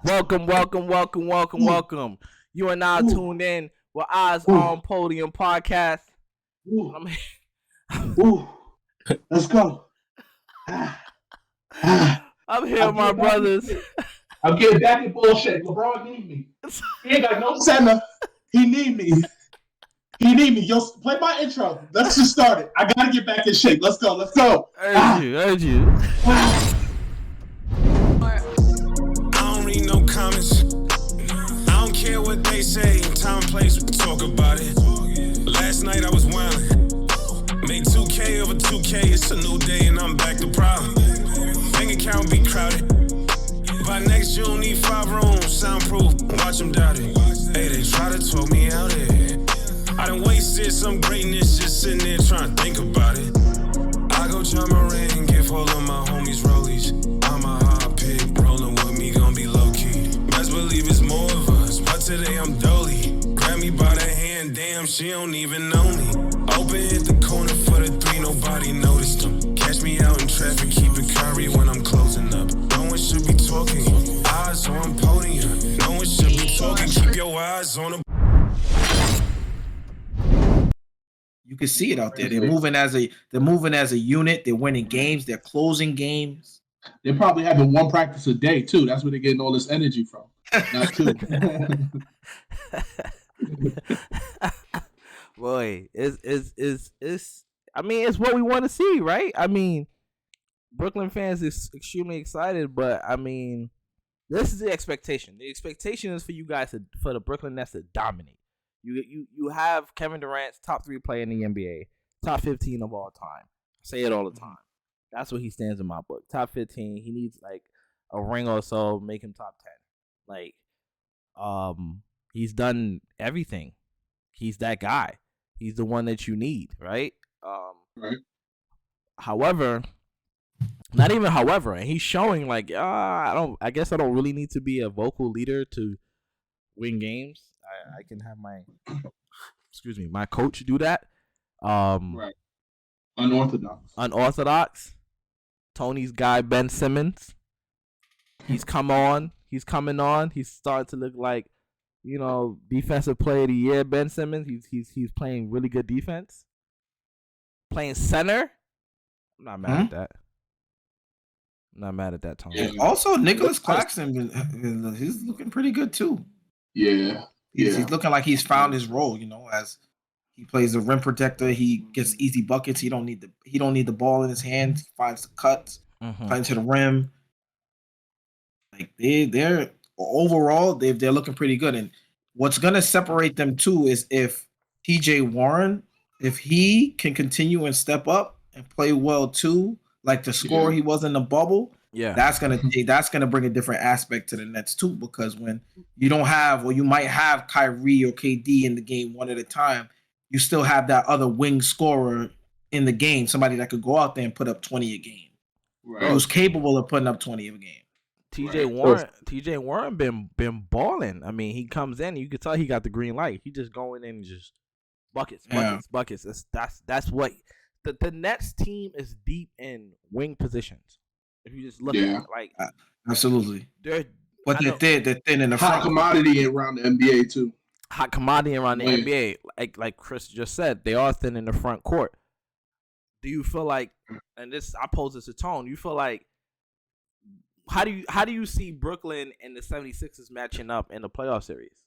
Welcome. You are now tuned in with Eyesonpodium podcast. Let's go. I'm here, my brothers. I'm getting back in bullshit. LeBron need me. He ain't got no center. He need me. Yo, play my intro. Let's just start it. I gotta get back in shape. Let's go. Urge you. I don't read no comments. I don't care what they say. Time and place, we can talk about it. Last night I was wildin'. Made 2K over 2K. It's a new day and I'm back to problem. Bank account be crowded. By next June, need 5 rooms, soundproof. Watch them doubt it. Hey, they try to talk me out here. I done wasted some greatness just sitting there trying to think about it. I go John Moran and give all of my homies rollies. I'm a hot pick, rolling with me, gon' be low key. Best believe it's more of us, but today I'm dolly. Grab me by the hand, damn, she don't even know me. Open hit the corner for the 3, nobody noticed them. Catch me out in traffic, keep it curry when I'm closing up. No one should be talking, eyes on podium. No one should be talking, keep your eyes on the. You can see it out there. They're moving as a unit. They're winning games. They're closing games. They're probably having one practice a day too. That's where they're getting all this energy from. Not two. Boy, it's I mean, it's what we want to see, right? I mean, Brooklyn fans is extremely excited, but I mean, this is the expectation. The expectation is for you guys for the Brooklyn Nets to dominate. You have Kevin Durant's top 3 player in the NBA, top 15 of all time. I say it all the time. That's what he stands in my book. Top 15. He needs like a ring or so, make him top 10. Like, he's done everything. He's that guy. He's the one that you need, right? Right. However, not even however, and he's showing like, I guess I don't really need to be a vocal leader to win games. I can have my coach do that. Right. Unorthodox. Tony's guy Ben Simmons. He's coming on. He's starting to look like, defensive player of the year. Ben Simmons. He's playing really good defense. Playing center. I'm not mad at that. I'm not mad at that, Tony. Yeah. Also, Nicholas Claxton, he's looking pretty good too. Yeah. He's looking like he's found his role, as he plays a rim protector. He gets easy buckets. He don't need the ball in his hands. He finds the cuts, playing to the rim. Like they're overall they're looking pretty good. And what's gonna separate them too is if TJ Warren, if he can continue and step up and play well too, like the scorer he was in the bubble. Yeah, that's gonna bring a different aspect to the Nets too, because when you don't have, or you might have Kyrie or KD in the game one at a time, you still have that other wing scorer in the game, somebody that could go out there and put up 20 a game, right? Who's capable of putting up 20 a game. TJ Warren been balling. I mean, he comes in, you can tell he got the green light. He just going in and just buckets. That's what the Nets team is deep in wing positions. If you just look at it, like absolutely, they're thin in the hot front. Commodity around the NBA too. Hot commodity around the NBA, like Chris just said, they are thin in the front court. Do you feel like, and this I pose this to Tone, you feel like how do you see Brooklyn and the 76ers matching up in the playoff series?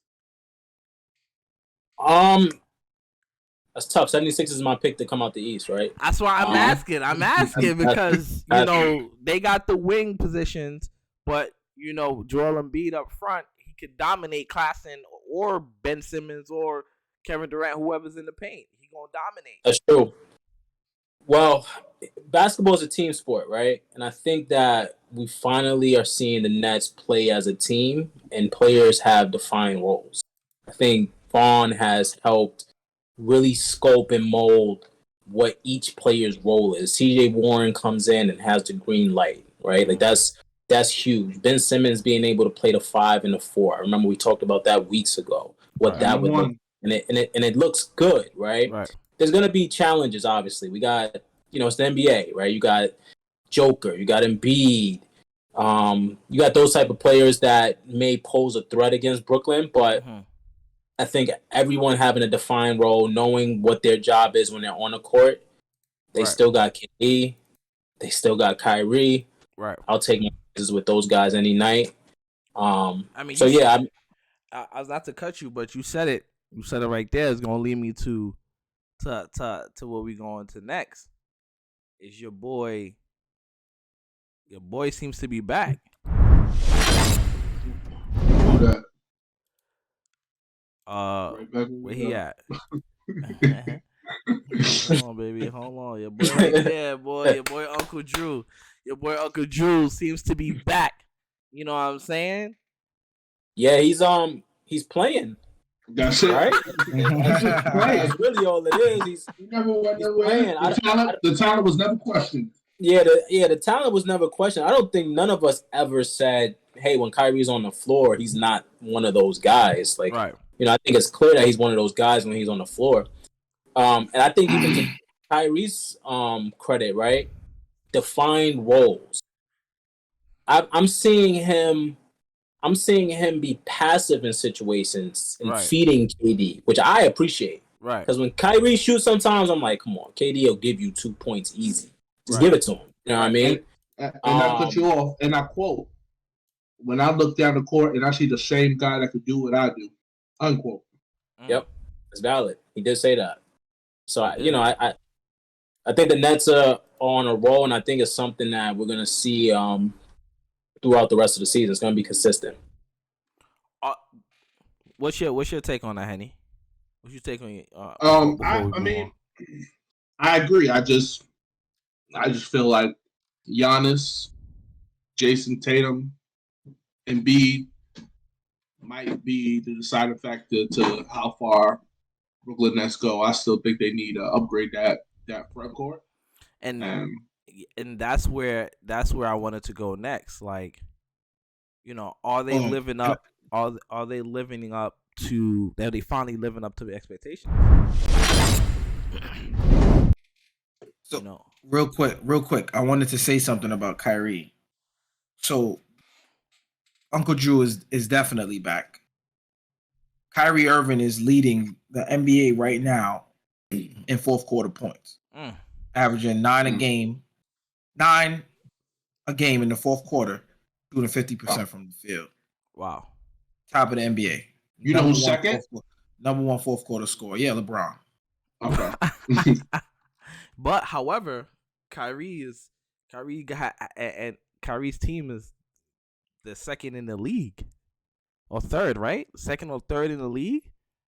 That's tough. 76 is my pick to come out the East, right? That's why I'm asking. I'm asking because, they got the wing positions, but, Joel Embiid up front, he could dominate Klassen or Ben Simmons or Kevin Durant, whoever's in the paint. He going to dominate. That's true. Well, basketball is a team sport, right? And I think that we finally are seeing the Nets play as a team and players have defined roles. I think Vaughn has helped really scope and mold what each player's role is. TJ Warren comes in and has the green light, right? Like that's huge. Ben Simmons being able to play the 5 and the 4. I remember we talked about that weeks ago. What that would look, and it looks good, right? There's gonna be challenges. Obviously, we got it's the NBA, right? You got Joker, you got Embiid, You got those type of players that may pose a threat against Brooklyn, but I think everyone having a defined role, knowing what their job is when they're on the court, they still got KD, they still got Kyrie. Right. I'll take my chances with those guys any night. I mean, so I was not to cut you, but you said it. You said it right there. It's gonna lead me to what we going to next. Is your boy? Your boy seems to be back. Where he at? Hold on, baby. Hold on. Your boy right there, boy. Your boy Uncle Drew. Your boy Uncle Drew seems to be back. You know what I'm saying? Yeah, he's playing. That's it, right? That's really all it is. He's never went he's nowhere. The talent was never questioned. Yeah, the talent was never questioned. I don't think none of us ever said, "Hey, when Kyrie's on the floor, he's not one of those guys." Like, I think it's clear that he's one of those guys when he's on the floor. And I think even to Kyrie's credit, right, defined roles. I'm seeing him be passive in situations and feeding KD, which I appreciate. Right. Because when Kyrie shoots, sometimes I'm like, come on, KD will give you 2 points easy. Just give it to him. You know what I mean? And I cut you off, and I quote, when I look down the court and I see the same guy that could do what I do, unquote. Yep. It's valid. He did say that. So, I think the Nets are on a roll, and I think it's something that we're going to see throughout the rest of the season. It's going to be consistent. What's your take on that, Henny? What's your take on I mean, I agree. I just feel like Giannis, Jason Tatum, and Embiid might be the deciding factor to how far Brooklyn Nets go. I still think they need to upgrade that front court. And that's where I wanted to go next. Like, are they living up? Are they living up to? Are they finally living up to the expectations? So real quick, I wanted to say something about Kyrie. So Uncle Drew is definitely back. Kyrie Irving is leading the NBA right now in fourth quarter points, averaging 9 a game in the fourth quarter, shooting 50% from the field. Wow, top of the NBA. You know who's second? Number one fourth quarter scorer. Yeah, LeBron. Okay. But however, Kyrie's team is the second in the league, or third, right? Second or third in the league.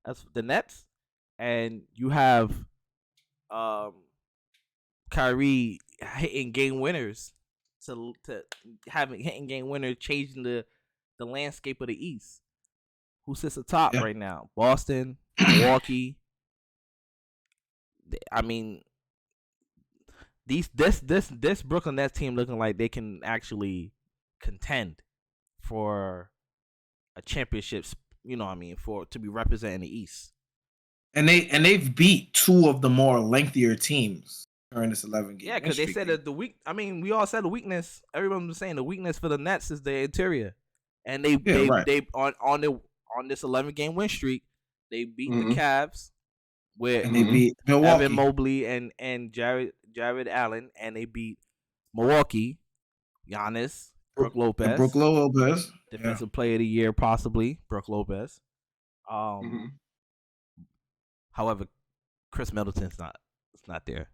That's the Nets, and you have Kyrie hitting game winners to having hitting game winners, changing the landscape of the East. Who sits atop right now? Boston, Milwaukee. I mean, this Brooklyn Nets team looking like they can actually contend for a championship. You know what I mean? To be representing the East. And they've beat two of the more lengthier teams during this 11 game. Yeah, because they said that we all said the weakness. Everyone was saying the weakness for the Nets is the interior, and they on this 11 game win streak, they beat the Cavs with and they beat Milwaukee. Evan Mobley and Jared Allen, and they beat Milwaukee. Giannis, Brook Lopez, defensive player of the year possibly. Brook Lopez. However, Chris Middleton's not there,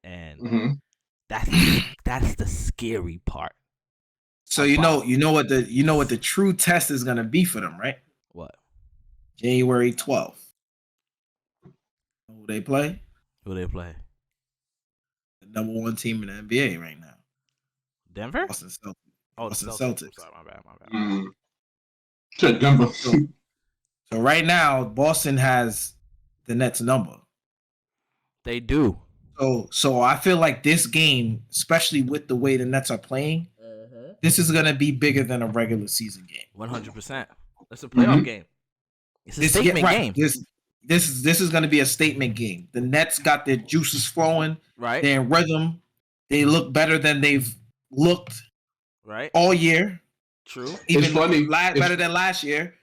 and that's the scary part. So you know what the true test is gonna be for them, right? What? January 12th. Who they play? The number one team in the NBA right now. Denver? Boston Celtics. Boston Celtics. Sorry, my bad. Denver. So right now, Boston has the Nets number. They do. So I feel like this game, especially with the way the Nets are playing, this is gonna be bigger than a regular season game. 100%. It's a playoff game. It's a statement game. This is gonna be a statement game. The Nets got their juices flowing. Right. They're in rhythm. They look better than they've looked right? all year. True. Even It's funny. better than last year.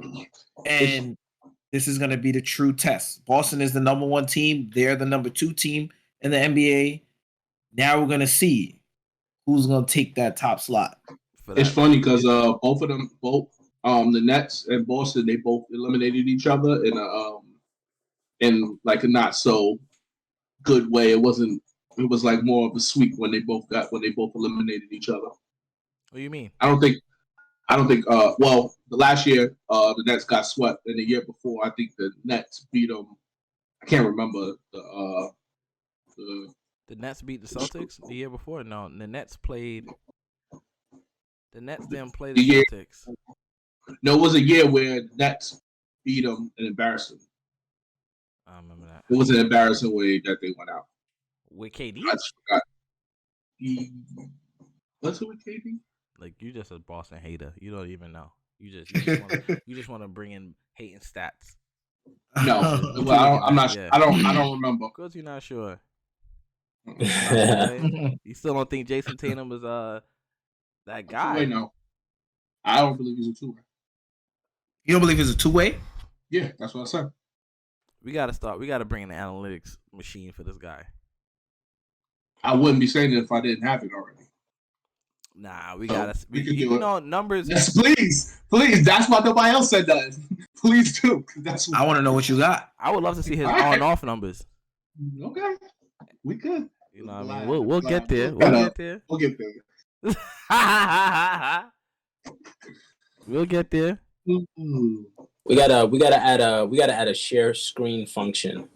And this is going to be the true test. Boston is the number 1 team. They're the number 2 team in the NBA. Now we're going to see who's going to take that top slot. It's funny because both of them, the Nets and Boston, they both eliminated each other in like a not so good way. It was like more of a sweep when they both eliminated each other. What do you mean? I don't think well, the last year the Nets got swept, and the year before I think the Nets beat them. I can't remember the Nets beat the Celtics the year before. No, the Nets didn't play the Celtics. No, it was a year where the Nets beat them and embarrassed them. I remember that. It was an embarrassing way that they went out. With KD? I just forgot. What's it with KD? Like, you just a Boston hater. You don't even know. You just want to bring in hating stats. No, well, I'm not. Yeah. I don't remember. Of course, you're not sure. You still don't think Jason Tatum is that guy? Wait, no. I don't believe he's a two-way. You don't believe he's a two-way? Yeah, that's what I said. We gotta bring in the analytics machine for this guy. I wouldn't be saying it if I didn't have it already. Nah, we know numbers. Yes, please. That's why nobody else said that. Please do. I want to know what you got. I would love to see his on and off numbers. Okay, we could. You know what I mean? We'll get there. We'll get there. We'll get there. We gotta add a share screen function.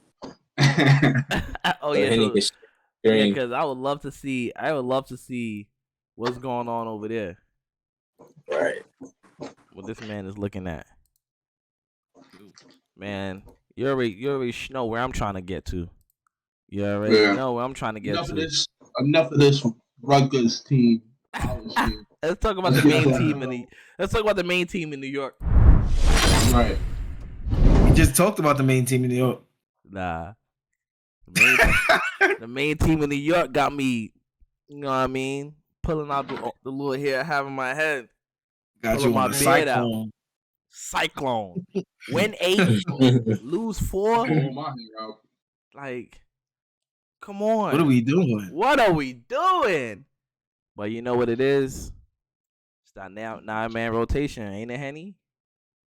Oh yeah, because I would love to see what's going on over there. Right. What this man is looking at. Man, you already know where I'm trying to get to. You already know where I'm trying to get to. Enough of this Rutgers team. Let's talk about the main team Let's talk about the main team in New York. Right. We just talked about the main team in New York. Nah. The main team in New York got me, you know what I mean, pulling out the little hair I have in my head. Got you on the Cyclone. Win 8, lose 4. Like, come on. What are we doing? But you know what it is? It's that 9-man rotation, ain't it, Henny?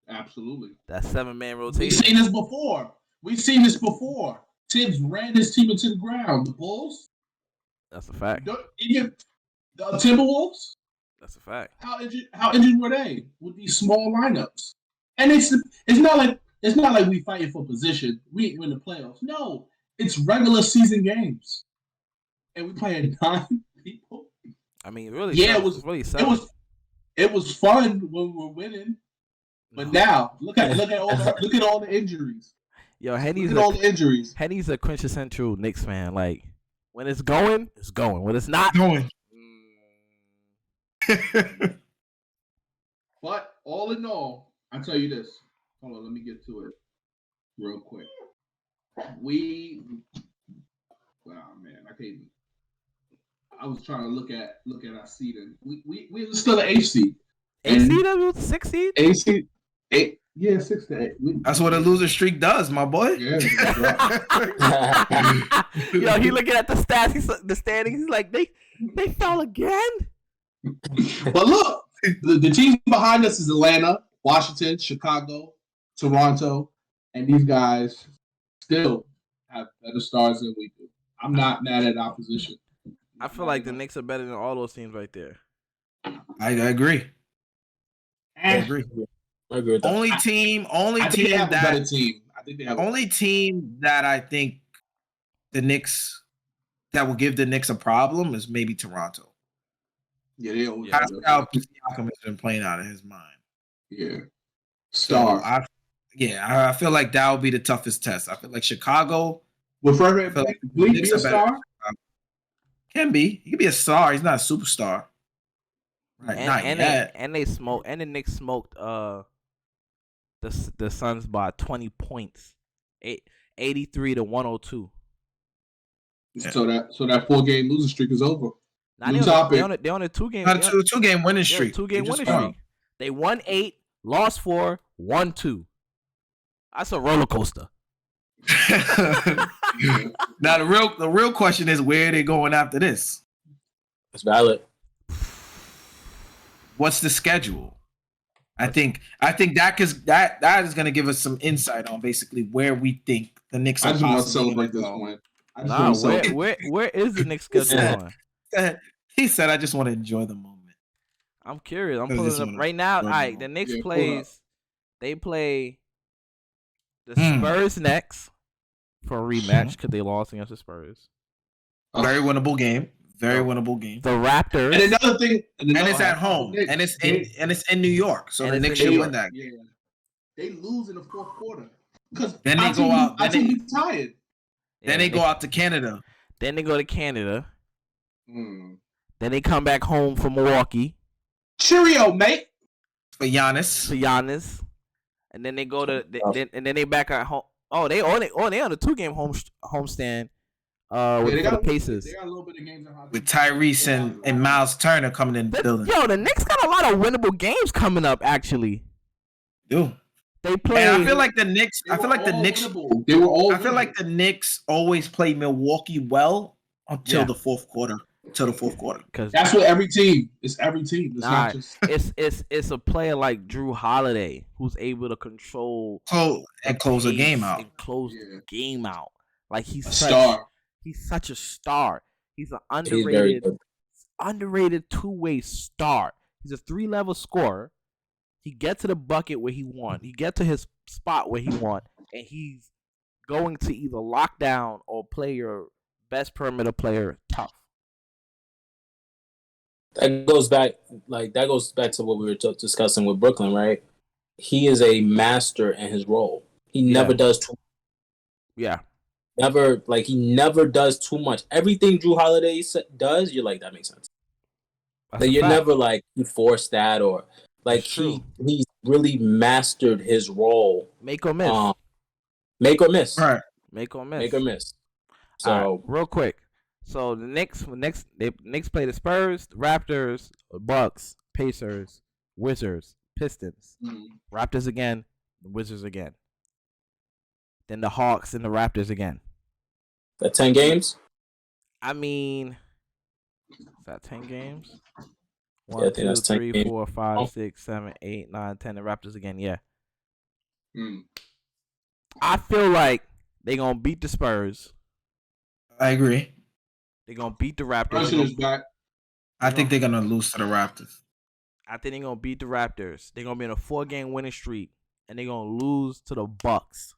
Absolutely. That 7-man rotation. We've seen this before. Tibbs ran his team into the ground. The Bulls. That's a fact. Even the Timberwolves. That's a fact. How injured were they with these small lineups? And it's not like we fighting for position. We ain't win the playoffs. No, it's regular season games, and we playing 9 people. I mean, really, yeah, it was really 7. It was fun when we were winning, but now look at all the injuries. Yo, all the injuries. Henny's a quintessential Knicks fan. Like, when it's going, it's going. When it's not going. But all in all, I tell you this. Hold on, let me get to it real quick. I was trying to look at our seeding. We're still an 8 seed. 8 seed? That was 6 seed? 8 seed. 8. Yeah, 6 to 8. That's what a loser streak does, my boy. Yeah. Yo, he looking at the stats. The standings. He's like, they fell again. But look, the teams behind us is Atlanta, Washington, Chicago, Toronto, and these guys still have better stars than we do. I'm not mad at our position. I feel like the Knicks are better than all those teams right there. I agree. I agree with that. Only team that I think the Knicks that will give the Knicks a problem is maybe Toronto. Yeah, they always. Pascal Siakam has been playing out of his mind. Yeah, star. So I feel like that will be the toughest test. I feel like Chicago. Will Frederick Bleak be a star? Can be. He can be a star. He's not a superstar. Right. And the Knicks smoked the Suns by 20 points. 83 to 102. So that 4-game losing streak is over. Now New topic. they on a 2-game. Got a 2-game winning streak. 2-game winning won. streak. They won 8, lost 4, won 2. That's a roller coaster. Now the real question is, where are they going after this? It's valid. What's the schedule? I think that is going to give us some insight on basically where we think the Knicks. I just want to possibly celebrate this gonna go. win. I just want to celebrate. Where is the Knicks schedule on? He said, "I just want to enjoy the moment." I'm curious. I'm 'Cause pulling this it up one- right now. All one right, more. the Knicks Yeah, pull plays. They play the Spurs next for a rematch because they lost against the Spurs. Very winnable game. Very winnable game. The Raptors. And another thing, And it's at home, and it's in New York, so And the it's Knicks in should New win that. Yeah, they lose in the fourth quarter because Then they go out. I think he's tired. Then they go out to Canada. Then they go to Canada. Mm. Then they come back home from Milwaukee Cheerio, mate. For Giannis. to Giannis, and then they go to then they back at home. They on a 2-game homestand. With they the got Pacers. They got a little bit of games in With Tyrese and Miles Turner coming in the building. Yo, the Knicks got a lot of winnable games coming up. Actually, Dude. they play. And I feel like the Knicks. They were all like the Knicks always play Milwaukee well until the fourth quarter. Because that's what every team. It's every team. It's not just. it's a player like Drew Holiday who's able to control and close a game out. And close the game out. Like he's a star. He's such a star. He's an He's underrated 2-way star. He's a 3-level scorer. He gets to the bucket where he wants. He gets to his spot where he wants, and he's going to either lock down or play your best perimeter player tough. That goes back to what we were discussing with Brooklyn, right? He is a master in his role. He never does too. Yeah. He never does too much. Everything Drew Holiday does, you're like, that makes sense. Like you're never like you force that or like he's really mastered his role. Make or miss. Right. Make or miss. So right, real quick. So the Knicks play the Spurs, the Raptors, Bucks, Pacers, Wizards, Pistons, Raptors again, the Wizards again. Then the Hawks and the Raptors again. That 10 games? I mean, is that 10 games? Yeah, 1, I think 2, that's 10 3, games. 4, 5, 6, 7, 8, 9, 10. The Raptors again, yeah. I feel like they're going to beat the Spurs. I agree. They're going to beat the Raptors. I think they're going to lose to the Raptors. I think they're going to beat the Raptors. They're going to be in a 4-game winning streak. And they're going to lose to the Bucks.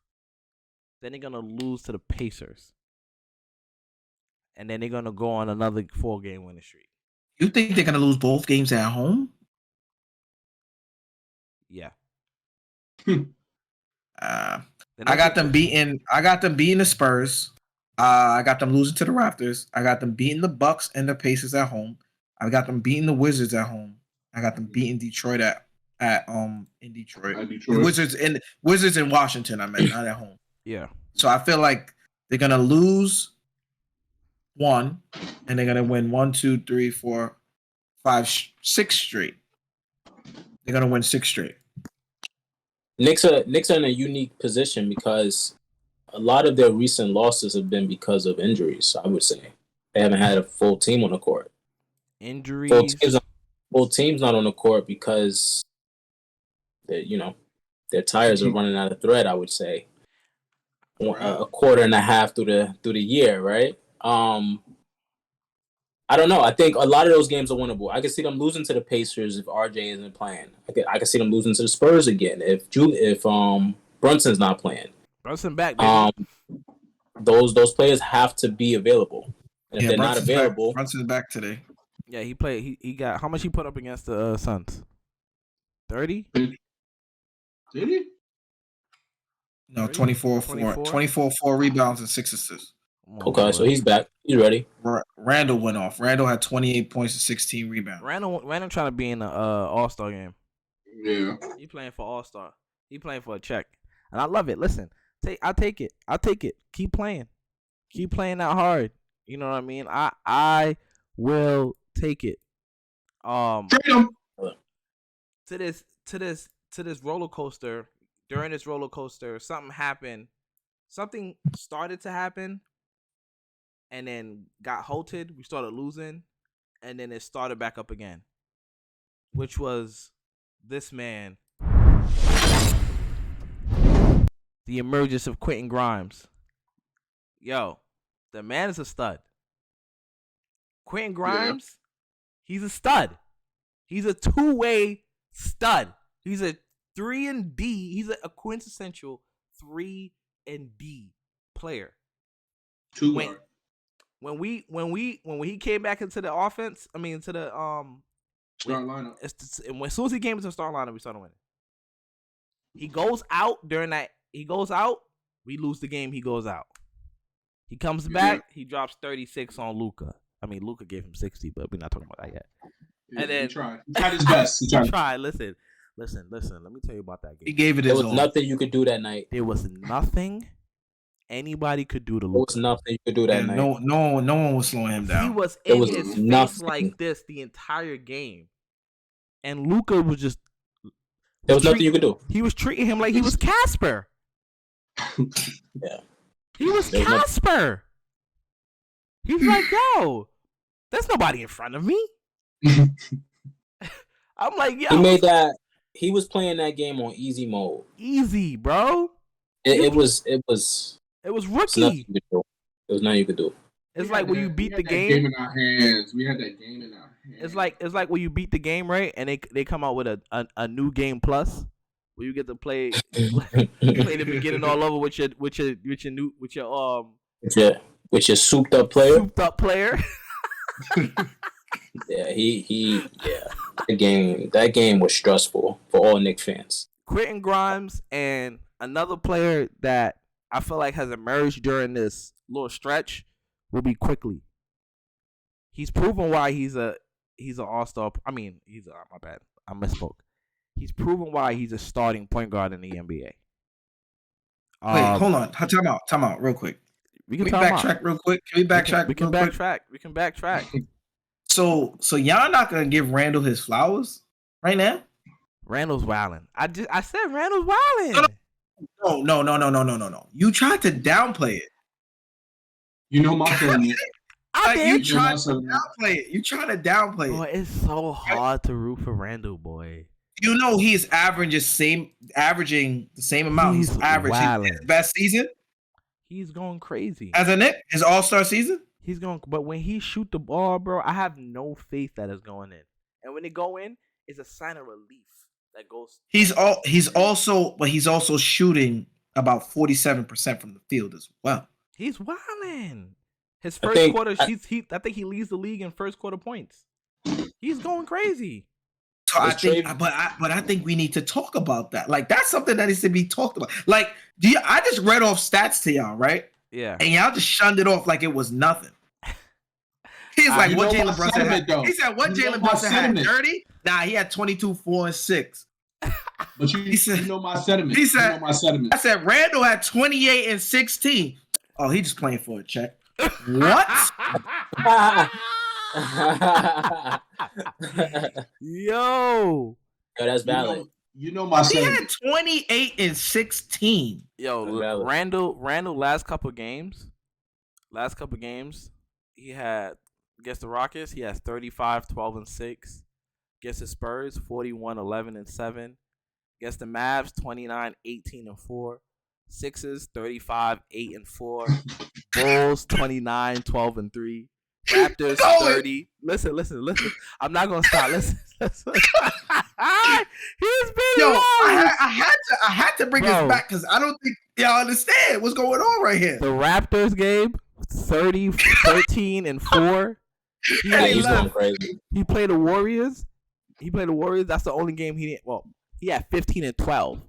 Then they're going to lose to the Pacers. And then they're going to go on another 4-game winning streak. You think they're going to lose both games at home? Yeah. I got them beating the Spurs. I got them losing to the Raptors. I got them beating the Bucks and the Pacers at home. I got them beating the Wizards at home. I got them beating Detroit in Detroit. Wizards in Washington, I meant, not at home. Yeah. So I feel like they're gonna lose one, and they're gonna win 1, 2, 3, 4, 5, 6 straight. They're gonna win 6 straight. Knicks are in a unique position because a lot of their recent losses have been because of injuries. I would say they haven't had a full team on the court. Injuries. Full team's not on the court because their tires are running out of thread. I would say a quarter and a half through the year, right? I don't know. I think a lot of those games are winnable. I can see them losing to the Pacers if RJ isn't playing. I can see them losing to the Spurs again if Brunson's not playing. Brunson back, baby. Those players have to be available. And if they're not available, Brunson's back today. Yeah, he played. He got how much he put up against the Suns? 30? Did he? No, 24, 4 rebounds and 6 assists. Okay, so he's back. He's ready. Randle went off. Randle had 28 points and 16 rebounds. Randle trying to be in the All-Star game. Yeah. He playing for All-Star. He playing for a check. And I love it. Listen, I'll take it. Keep playing. Keep playing that hard. You know what I mean? I will take it. Trade him. To this roller coaster. During this roller coaster, something happened. Something started to happen, and then got halted. We started losing, and then it started back up again. Which was this man, the emergence of Quentin Grimes. Yo, the man is a stud. Quentin Grimes, he's a stud. He's a two-way stud. He's a 3 and D. He's a quintessential 3 and D player. When he came back into the offense, I mean into the start lineup. As soon as he came into the start lineup, we started winning. He goes out during that. He goes out. We lose the game. He goes out. He comes back. He drops 36 on Luka. I mean, Luka gave him 60, but we're not talking about that yet. And then he tried his best. He tried. Listen. Let me tell you about that game. He gave it his all. There was nothing you could do that night. There was nothing anybody could do to Luka. There was nothing you could do that night. No one was slowing him down. He was in his face like this the entire game, and Luka was just. There was nothing you could do. He was treating him like he was Casper. Yeah. He was Casper. He was like, yo, there's nobody in front of me. I'm like, yo. He was playing that game on easy mode. Easy, bro. It was rookie. There was nothing you could do. It's like when you beat the game. Game in our hands. We had that game in our hands. It's like when you beat the game, right? And they come out with a new game plus, where you get to play the beginning all over with your souped up player. Souped up player. Yeah, that game was stressful for all Knicks fans. Quentin Grimes and another player that I feel like has emerged during this little stretch will be Quickly. He's proven why he's an all-star. I mean, my bad. I misspoke. He's proven why he's a starting point guard in the NBA. Wait, hold on. Time out real quick. Can we backtrack real quick? Can we backtrack? We can backtrack. So y'all not gonna give Randle his flowers right now? Randle's wilding. I said Randle's wilding. No. You tried to downplay it. You know my feeling. You tried to downplay it. You trying to downplay it. Boy, it's so hard to root for Randle, boy. You know he's averaging the same amount. He's averaging his best season. He's going crazy. As a Knick, his all-star season? He's going, but when he shoot the ball, bro, I have no faith that it's going in. And when it go in, it's a sign of relief that goes. He's also shooting about 47% from the field as well. He's wilding. His first quarter, I think he leads the league in first quarter points. He's going crazy. So I think we need to talk about that. Like that's something that needs to be talked about. Like, I just read off stats to y'all, right? Yeah. And y'all just shunned it off like it was nothing. He's like, what Jalen Brunson had? He said, what Jalen Brunson had? 30? Nah, he had 22, 4, and 6. But you know my sentiment. He said, you know my sentiment. I said, Randle had 28 and 16. Oh, he just playing for a check. What? Yo, that's valid. You know my sentiment. He had 28 and 16. Yo, Randle last couple games, he had against the Rockets, he has 35, 12, and 6. Against the Spurs, 41, 11, and 7. Against the Mavs, 29, 18, and 4. Sixers, 35, 8, and 4. Bulls, 29, 12, and 3. Raptors, 30. Listen. I'm not gonna stop. Listen. He's been I had to bring this back because I don't think y'all understand what's going on right here. The Raptors game, 30, 13, and 4. He's going crazy. He played the Warriors. That's the only game he didn't. Well, he had 15 and 12.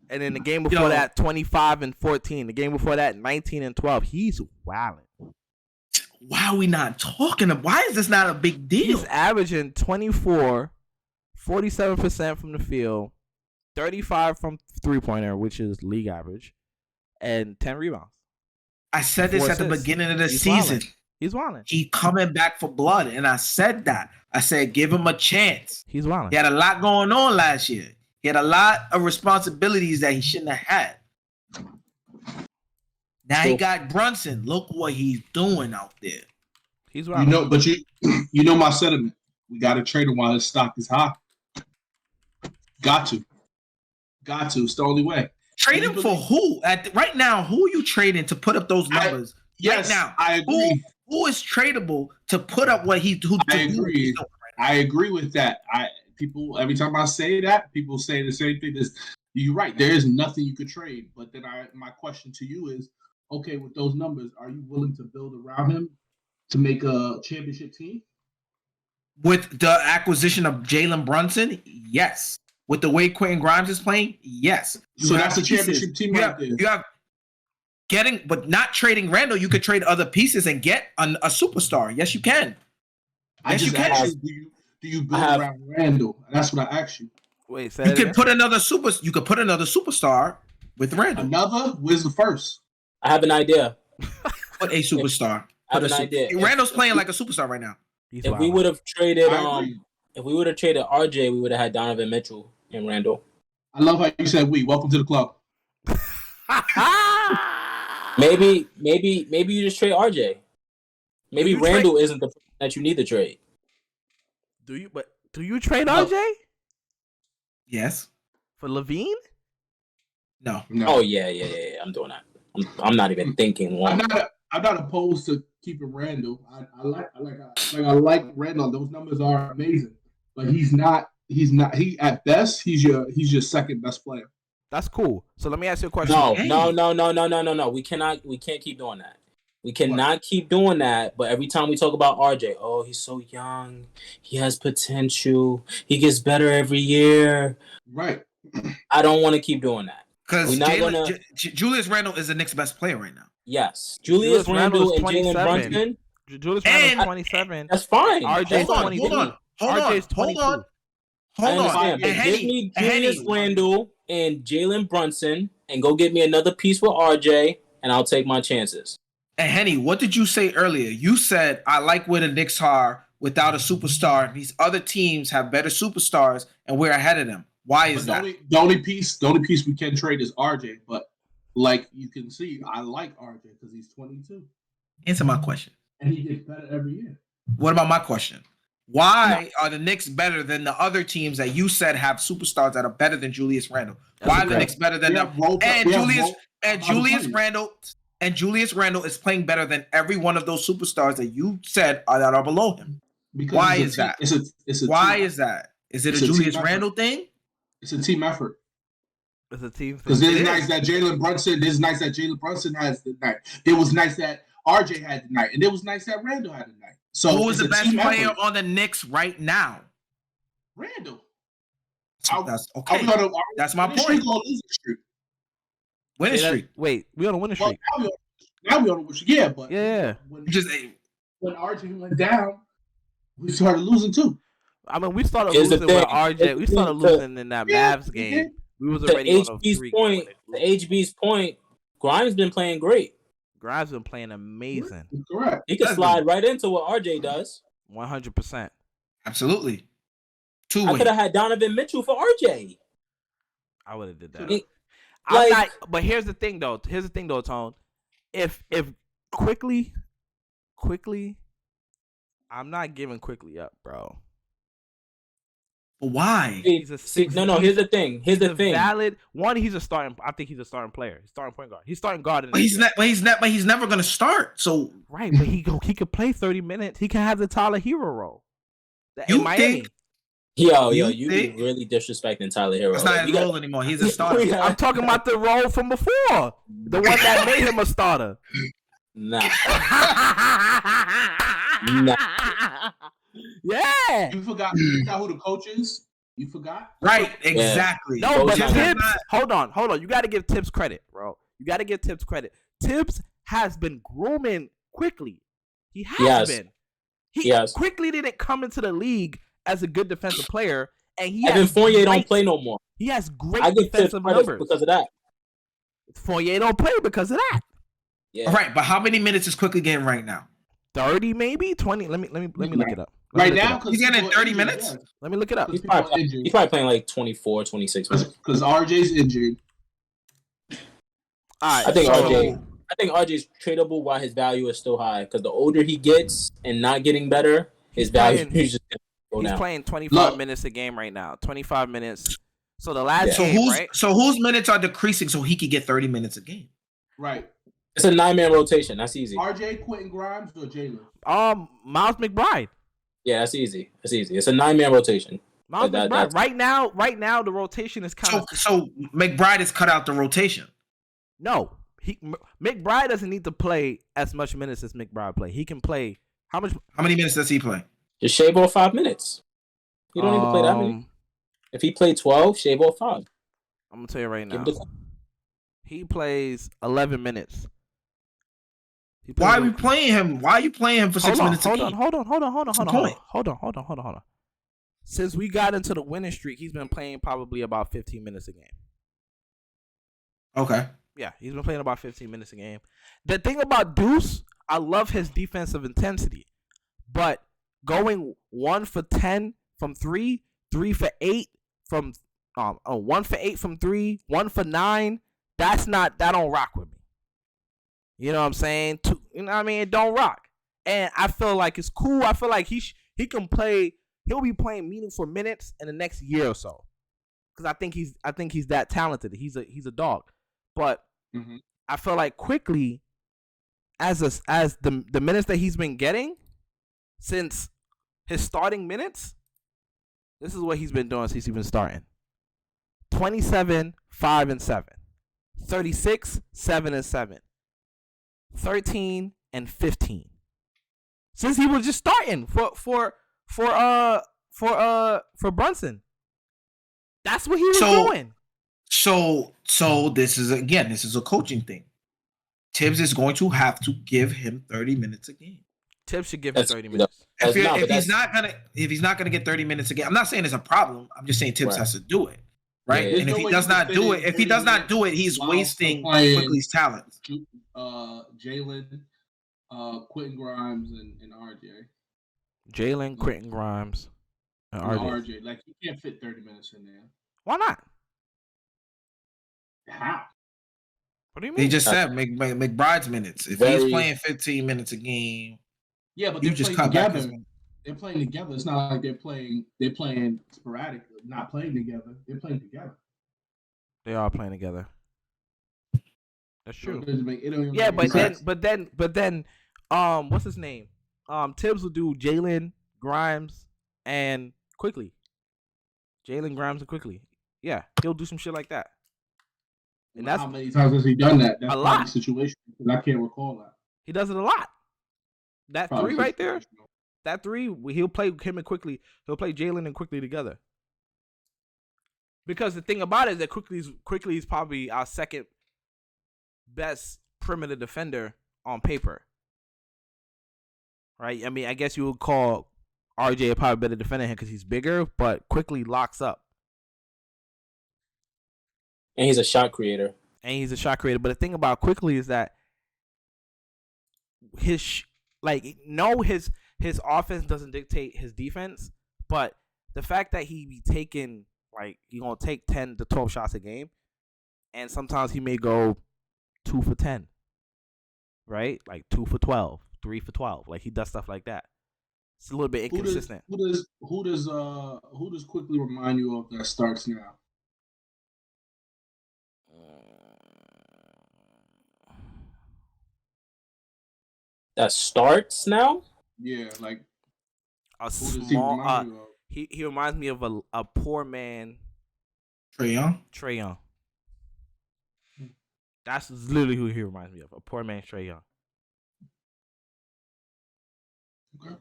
And then the game before that, 25 and 14. The game before that, 19 and 12. He's wilding. Why are we not talking about? Why is this not a big deal? He's averaging 24, 47% from the field, 35 from three-pointer, which is league average, and 10 rebounds. I said this at the beginning of the season. He's wilding. He coming back for blood, and I said that. I said give him a chance. He's wilding. He had a lot going on last year. He had a lot of responsibilities that he shouldn't have had. Now he got Brunson. Look what he's doing out there. He's wilding. You know my sentiment. We got to trade him while his stock is high. Got to. It's the only way. Trade him for who? Right now, who are you trading to put up those numbers? Yes, right now, I agree. Who is tradable to put up what he? I agree. I agree with that. People every time I say that, people say the same thing. You're right. There is nothing you could trade. But then my question to you is, okay, with those numbers, are you willing to build around him to make a championship team? With the acquisition of Jalen Brunson, yes. With the way Quentin Grimes is playing, yes. So that's a championship team right there. You have but not trading Randle. You could trade other pieces and get a superstar. Yes, you can. Yes, you can. Do you build around Randle? That's what I asked you. Wait, you could put another superstar with Randle. Another? Where's the first? I have an idea. Put a superstar. I have an idea. Randle's playing like a superstar right now. If we would have traded RJ, we would have had Donovan Mitchell and Randle. I love how you said we. Welcome to the club. Maybe you just trade RJ. Maybe Randle isn't the person that you need to trade. Do you trade RJ? Yes. For Levine? No. Oh yeah. I'm doing that. I'm not even thinking long. I'm not opposed to keeping Randle. I like Randle. Those numbers are amazing, but he's not. He at best he's your second best player. That's cool. So let me ask you a question. No. We can't keep doing that. We cannot keep doing that. But every time we talk about RJ, oh, he's so young. He has potential. He gets better every year. Right. I don't want to keep doing that. Because Julius Randle is the Knicks' best player right now. Yes. Julius Randle and Jalen Brunson. Julius Randle is 27. That's fine. RJ's 22. Hold on. And give me Julius Randle and Jalen Brunson and go get me another piece for RJ, and I'll take my chances. And Henny, what did you say earlier? You said, I like where the Knicks are without a superstar. These other teams have better superstars, and we're ahead of them. Why is that? The only piece we can trade is RJ. But like you can see, I like RJ because he's 22. Answer my question. And he gets better every year. What about my question? Why are the Knicks better than the other teams that you said have superstars that are better than Julius Randle? Why are the Knicks better than them? Julius Randle is playing better than every one of those superstars that you said that are below him. Because why is that? Why is that? Is it a Julius Randle thing? It's a team effort. It's a team thing. Because it's nice that Jalen Brunson has the night. It was nice that RJ had the night, and it was nice that Randle had the night. So who is the best player on the Knicks right now? Randle. That's okay. That's my point. Winning streak. Wait, we on a winning streak. Now we on a winning streak. Yeah, but when RJ went down, we started losing too. I mean, we started losing with RJ. We started losing in that Mavs game. We was already on a streak. The HB's point, Grimes been playing great. Grimes been playing amazing. Correct. He can slide right into what RJ does. 100%. Absolutely. I could have had Donovan Mitchell for RJ. I would have did that. But here's the thing, though. Tone. If quickly, I'm not giving quickly up, bro. Why? Here's the thing. He's a starting. I think he's a starting player. He's starting point guard. He's starting guard. But he's never gonna start. So right, but he could play 30 minutes. He can have the Tyler Hero role. In Miami. You be really disrespecting Tyler Hero. It's not his role anymore. He's a starter. I'm talking about the role from before. The one that made him a starter. Nah. Yeah. You forgot who the coach is? You forgot? Right, exactly. Yeah. No, but Tibbs, hold on. You got to give Tibbs credit, bro. You got to give Tibbs credit. Tibbs has been grooming quickly. He has been. He quickly didn't come into the league as a good defensive player, and Fournier don't play no more. He has great defensive numbers because of that. Fournier don't play because of that. Yeah. All right, but how many minutes is Quickly getting right now? 30 maybe 20. Let me look it up. Let me Right look it now, up. He's getting 30 minutes. Yeah, Let me look it up. He's probably playing like 24, 26 minutes. because RJ's injured. All right, I think RJ's tradable while his value is still high because the older he gets and not getting better, his value is just go he's down. playing 25 minutes a game right now. 25 minutes. So the last game, right? So whose minutes are decreasing so he could get 30 minutes a game? Right. It's a 9-man rotation. That's easy. RJ, Quentin Grimes, or Jalen? Miles McBride. Yeah, that's easy. That's easy. It's a 9-man rotation. Miles McBride. Right now, the rotation is kind of. So McBride has cut out the rotation. No, McBride doesn't need to play as much minutes as McBride play. He can play how many minutes does he play? Just shave off 5 minutes. He don't need to play that many. If he played 12, shave off 5. I'm gonna tell you right now. He plays 11 minutes. Why are we playing him? Why are you playing him for 6 minutes? Hold on. Since we got into the winning streak, he's been playing probably about 15 minutes a game. Okay. Yeah, he's been playing about 15 minutes a game. The thing about Deuce, I love his defensive intensity, but going 1 for 10 from 3, 3 for 8 from 1 for 8 from 3, 1 for 9, that don't rock with me. You know what I'm saying? You know what I mean? It don't rock. And I feel like it's cool. I feel like he can play. He'll be playing meaningful minutes in the next year or so. Because I think he's that talented. He's a dog. But I feel like quickly, as the minutes that he's been getting since his starting minutes, this is what he's been doing since he's been starting. 27, 5 and 7. 36, 7 and 7. 13 and 15. Since he was just starting for Brunson. That's what he was doing. So this is a coaching thing. Tibbs is going to have to give him 30 minutes a game. Tibbs should give him 30 minutes. If he's not gonna get 30 minutes a game, I'm not saying it's a problem. I'm just saying Tibbs has to do it. Right? Yeah. And if he does not do it, he's wasting Quickly's talent. Jalen, Quentin Grimes, and RJ. Jalen, Quentin Grimes, and RJ. Like, you can't fit 30 minutes in there. Why not? How? What do you mean? He just said McBride's minutes. If he's playing 15 minutes a game, yeah, but you just cut together. They're playing together. It's not like they're playing sporadically, not playing together. They're playing together. They are playing together. That's true. Yeah, but then, what's his name? Tibbs will do Jalen, Grimes, and Quickly. Jalen, Grimes, and Quickly. Yeah, he'll do some shit like that. And that's how many times has he done that? That's a lot. The situation. I can't recall that. He does it a lot. That probably 3 right there. That 3, he'll play him and Quickly. He'll play Jalen and Quickly together. Because the thing about it is that Quickly is probably our second best perimeter defender on paper. Right? I mean, I guess you would call RJ probably better defender than him because he's bigger, but Quickly locks up. And he's a shot creator. But the thing about Quickly is that his offense doesn't dictate his defense, but the fact that he be taking, like, he gonna take 10 to 12 shots a game, and sometimes he may go 2 for 10, right? Like 2 for 12, 3 for 12. Like, he does stuff like that. It's a little bit inconsistent. Who does Quickly remind you of that starts now? That starts now? Yeah, like a small. He reminds me of a poor man. Trae Young. That's literally who he reminds me of. A poor man, Trae Young. Okay.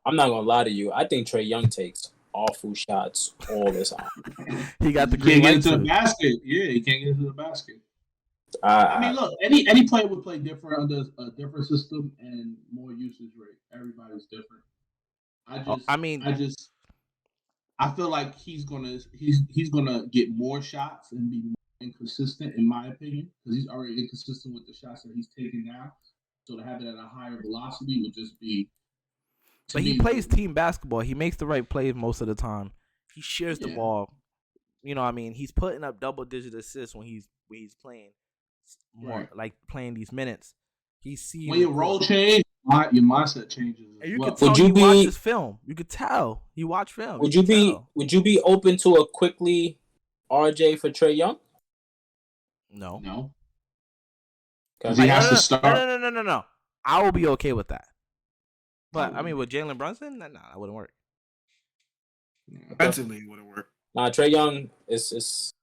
I'm not gonna lie to you. I think Trae Young takes awful shots all the time. He got the green light into the basket. Yeah, he can't get into the basket. I mean, look, any player would play different under a different system and more usage rate. Everybody's different. I feel like he's gonna get more shots and be more inconsistent, in my opinion, because he's already inconsistent with the shots that he's taking now. So to have it at a higher velocity would just be. But he plays team basketball. He makes the right plays most of the time. He shares the ball. You know what I mean? He's putting up double-digit assists when he's playing more, like playing these minutes. He's seeing when your role change, your mindset changes. And you can tell he watches film. You could tell he watch film. Would you be open to a quickly RJ for Trae Young? No. Because he has to start. No. I will be okay with that. But I mean, with Jalen Brunson, that wouldn't work. Defensively, it wouldn't work. Nah, Trae Young is.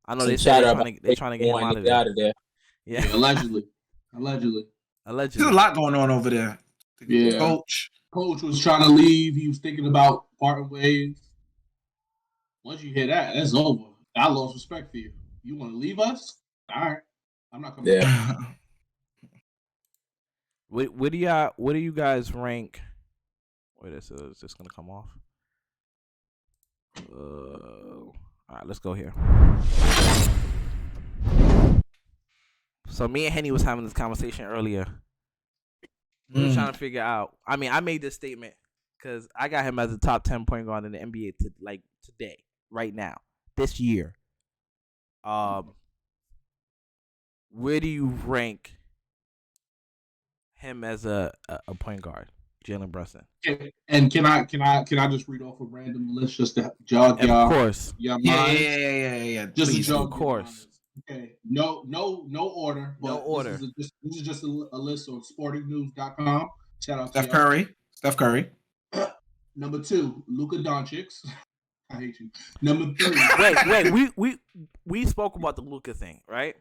I know they're trying to get him out of there. Yeah, allegedly. There's a lot going on over there. Yeah, coach was trying to leave. He was thinking about parting ways. Once you hear that, that's over. I lost respect for you. You want to leave us? All right, I'm not coming. Yeah. What do you guys rank? Wait, is this gonna come off? All right, let's go here. So me and Henny was having this conversation earlier. We were trying to figure out. I mean, I made this statement because I got him as a top 10 point guard in the NBA today, right now, this year. Where do you rank him as a point guard, Jalen Brunson? And can I just read off a random list just to jog y'all? Of course. Yeah. Just to jog. Of course. Okay. No order. No order. This is just a list on sportingnews.com. Shout out to Steph Curry. Number 2, Luka Doncic. I hate you. Number 3. Wait. We spoke about the Luka thing, right?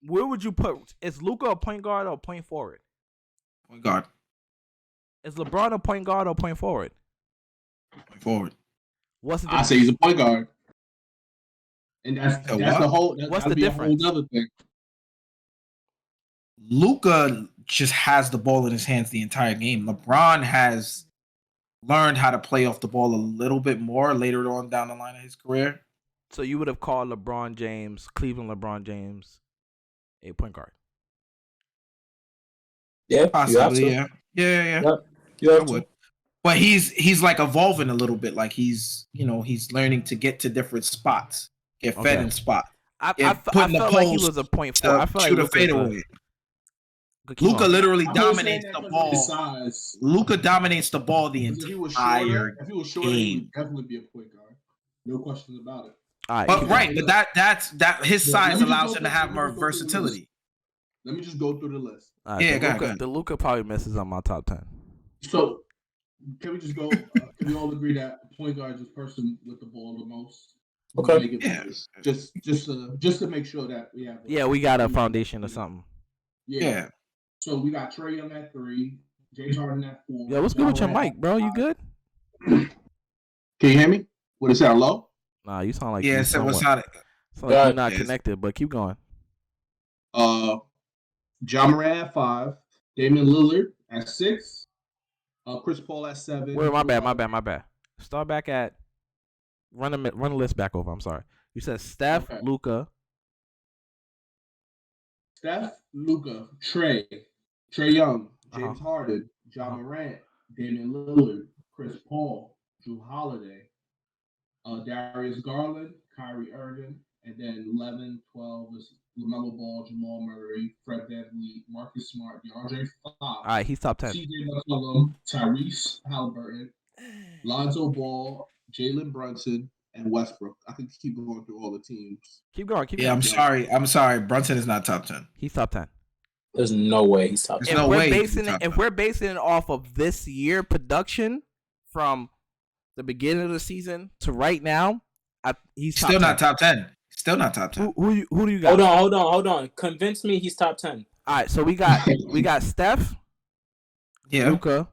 Where would you put? Is Luka a point guard or a point forward? Point guard. Is LeBron a point guard or point forward? Point forward. What's the difference? I say he's a point guard. And that's the whole. What's the difference? A whole other thing. Luka just has the ball in his hands the entire game. LeBron has learned how to play off the ball a little bit more later on down the line of his career. So you would have called Cleveland LeBron James, a point guard. Yeah, possibly. Yeah. You would. But he's like evolving a little bit. Like he's learning to get to different spots, get fed in spots. I felt like he was a point forward. I felt like a fadeaway. Luka literally dominates the ball. Luka dominates the ball the entire game. If he was shorter, he would definitely be a point guard. No questions about it. But that's his size allows him to have more versatility. Let me just go through the list. Go ahead. The Luka probably misses on my top 10. So can we just go? Can we all agree that point guard is the person with the ball the most? Okay. Yeah. Just to make sure that we have. We got a foundation or something. Yeah. So we got Trae Young at 3, James Harden at 4. Yeah, what's good with your mic, bro? You good? Can you hear me? What is that, low? Nah, you sound like what's like you're not connected, but keep going. Ja Morant at 5, Damian Lillard at 6, Chris Paul at 7. Wait, my bad. Start back at run the list back over. I'm sorry. You said Steph, okay. Luka, Trae Young, James Harden, Ja Morant, Damian Lillard, Chris Paul, Jrue Holiday, Darius Garland, Kyrie Irving, and then 11, 12 is LaMelo Ball, Jamal Murray, Fred VanVleet, Marcus Smart, DeAndre Fox. All right, he's top 10. CJ McCollum, Tyrese Halliburton, Lonzo Ball, Jalen Brunson, and Westbrook. I can keep going through all the teams. Keep going. I'm sorry. Brunson is not top 10. He's top 10. There's no way he's top 10. If we're basing it off of this year production from the beginning of the season to right now, he's still not top 10. Still not top 10. Who do you got? Hold on. Convince me he's top 10. All right, so we got Steph, Luka,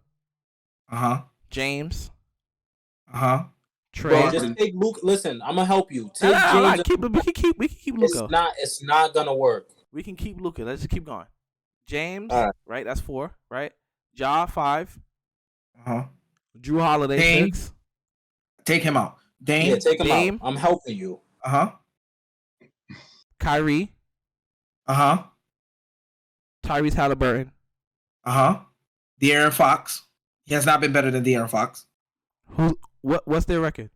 James, Trae. Bro, just take Luka. Listen, I'm gonna help you. Take James. We can keep Luka. It's not gonna work. We can keep Luka. Let's just keep going. James, right? That's 4, right? Ja 5. Jrue Holiday 6. Take him out. Take him out. I'm helping you. Kyrie. Tyrese Halliburton. De'Aaron Fox. He has not been better than De'Aaron Fox. What's their record?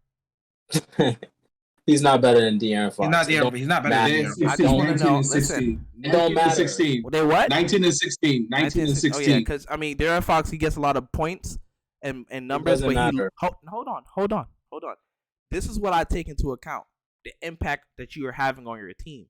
He's not better than De'Aaron Fox. He's not better than De'Aaron Fox. 19 and 16. It don't matter. 16. They what? 19 and 16. 19 and 16. Oh yeah, because I mean, De'Aaron Fox, he gets a lot of points and numbers, but hold on. This is what I take into account: the impact that you are having on your team.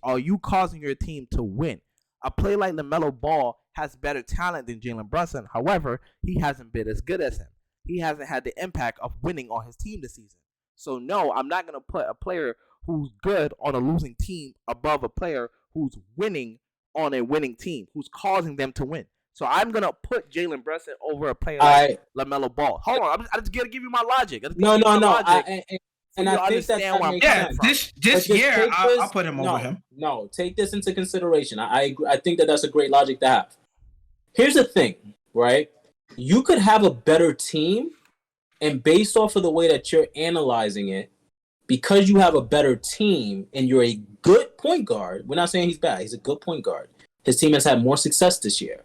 Are you causing your team to win? A player like LaMelo Ball has better talent than Jalen Brunson. However, he hasn't been as good as him. He hasn't had the impact of winning on his team this season. So no, I'm not going to put a player who's good on a losing team above a player who's winning on a winning team, who's causing them to win. So I'm going to put Jalen Brunson over a player like LaMelo Ball. Hold on, I just got to give you my logic. No. And I think understand why I'm this year I'll put him over him. No, take this into consideration. I think that's a great logic to have. Here's the thing, right? You could have a better team, and based off of the way that you're analyzing it, because you have a better team and you're a good point guard, we're not saying he's bad. He's a good point guard. His team has had more success this year,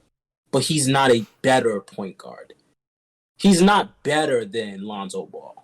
but he's not a better point guard. He's not better than Lonzo Ball.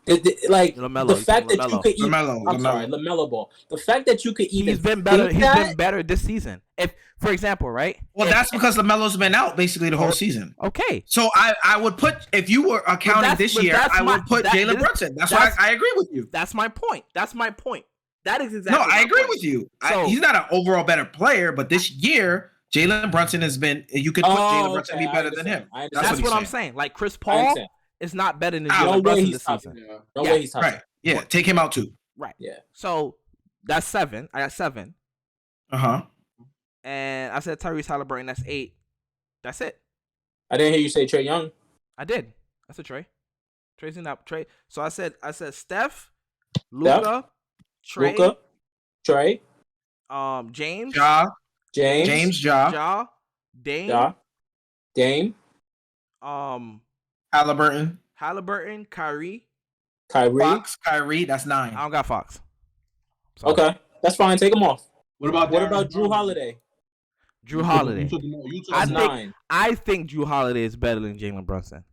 LaMelo, the fact that you could even, LaMelo. LaMelo Ball. The fact that you could even he's been better. He's been better this season. If, for example, right? Well, that's because LaMelo's been out basically the whole season. Okay. So I would put, if you were accounting this year, I would put Jalen Brunson. That's why I agree with you. That's my point. That is exactly. No, I agree with you. He's not an overall better player, but this year Jalen Brunson has been. You could put Jalen Brunson be better than him. That's what I'm saying. Like Chris Paul is not better than Jalen Brunson this season. No way he's top. Right. Yeah. Take him out too. Right. Yeah. So that's 7. I got 7. And I said Tyrese Halliburton. That's 8. That's it. I didn't hear you say Trae Young. I did. That's a Trae. Trae's in that Trae. So I said Steph, Luka, Trae, James, Ja, Dame, Halliburton, Kyrie. Fox, Kyrie. That's 9. I don't got Fox. Sorry. Okay, that's fine. Take him off. What about Drew Holiday? Drew Holiday. I think Drew Holiday is better than Jalen Brunson.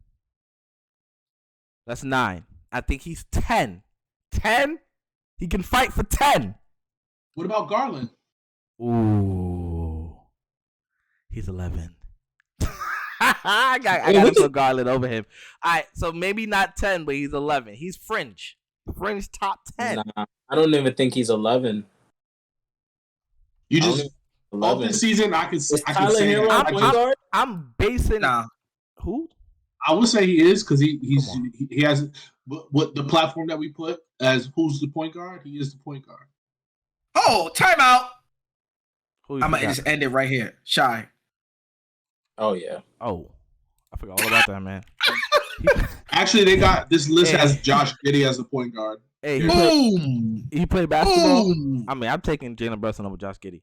That's 9. I think he's 10. 10? He can fight for 10. What about Garland? Ooh. He's 11. I got to put Garland over him. All right, so maybe not 10, but he's 11. He's fringe. Fringe top 10. Nah, I don't even think he's 11. You just off the season, I can say I'm basing who? I would say he is because he has what the platform that we put as who's the point guard. He is the point guard. Oh, timeout. I'm gonna just end it right here. Shy. Oh yeah. Oh, I forgot all about that, man. Actually, they got this list has Josh Giddey as the point guard. Hey, Boom. He played basketball. Boom. I mean, I'm taking Jalen Brunson over Josh Giddey.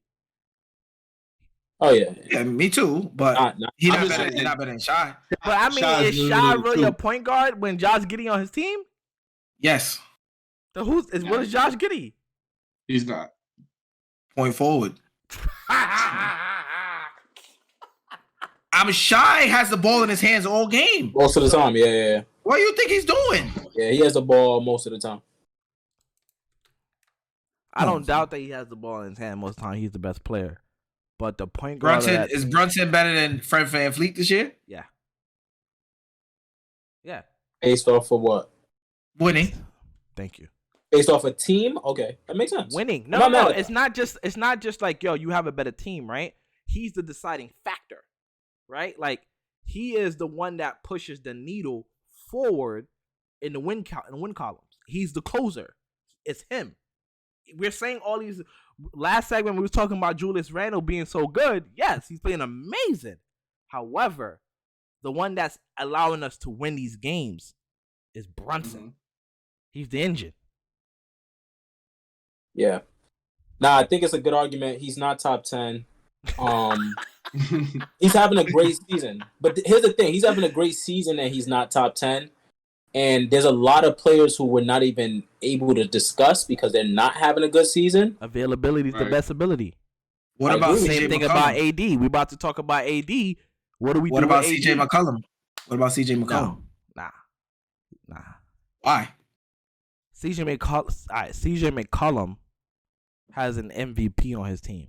Oh yeah. Yeah, me too. But he's not better than Shy. But I mean, is Shy really a point guard when Josh Giddey on his team? Yes. So what is Josh Giddey? He's not. Point forward. Shy has the ball in his hands all game. Most of the time, yeah. What do you think he's doing? Yeah, he has the ball most of the time. I don't doubt that he has the ball in his hand most of the time. He's the best player. But the point guard is Brunson better than Fred VanVleet this year? Yeah. Based off of what? Winning. Thank you. Based off a team? Okay, that makes sense. Winning. No. It's not just like, yo, you have a better team, right? He's the deciding factor, right? Like, he is the one that pushes the needle forward in the win columns. He's the closer. It's him. We're saying all these. Last segment we was talking about Julius Randle being so good. Yes, he's playing amazing. However, the one that's allowing us to win these games is Brunson. Mm-hmm. He's the engine. Yeah. Nah, I think it's a good argument. He's not top 10. He's having a great season. But here's the thing. He's having a great season and he's not top 10. And there's a lot of players who we're not even able to discuss because they're not having a good season. Availability is the best ability. What about same thing about AD? We about to talk about AD. What do we do? What about with CJ AD? McCollum? What about CJ McCollum? Nah. Why? CJ McCollum has an MVP on his team.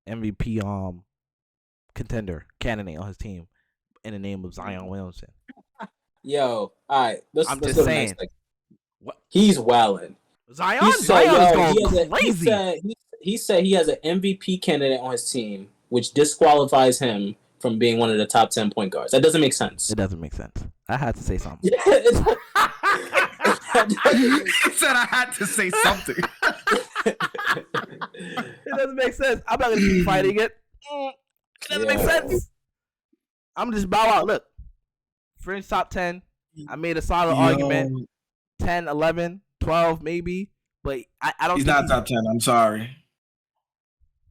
MVP contender candidate on his team in the name of Zion Williamson. Yo, all right. I'm let's just go to the saying. next thing. What? He's wilding. Zion He said, is yo, going crazy. he said he has an MVP candidate on his team, which disqualifies him from being one of the top 10 point guards. That doesn't make sense. It doesn't make sense. I had to say something. He said I had to say something. It doesn't make sense. I'm not gonna keep fighting it. It doesn't make sense. I'm just bow out. Look, Fringe top 10. I made a solid argument. 10, 11, 12 maybe, but I don't. He's not top 10. I'm sorry.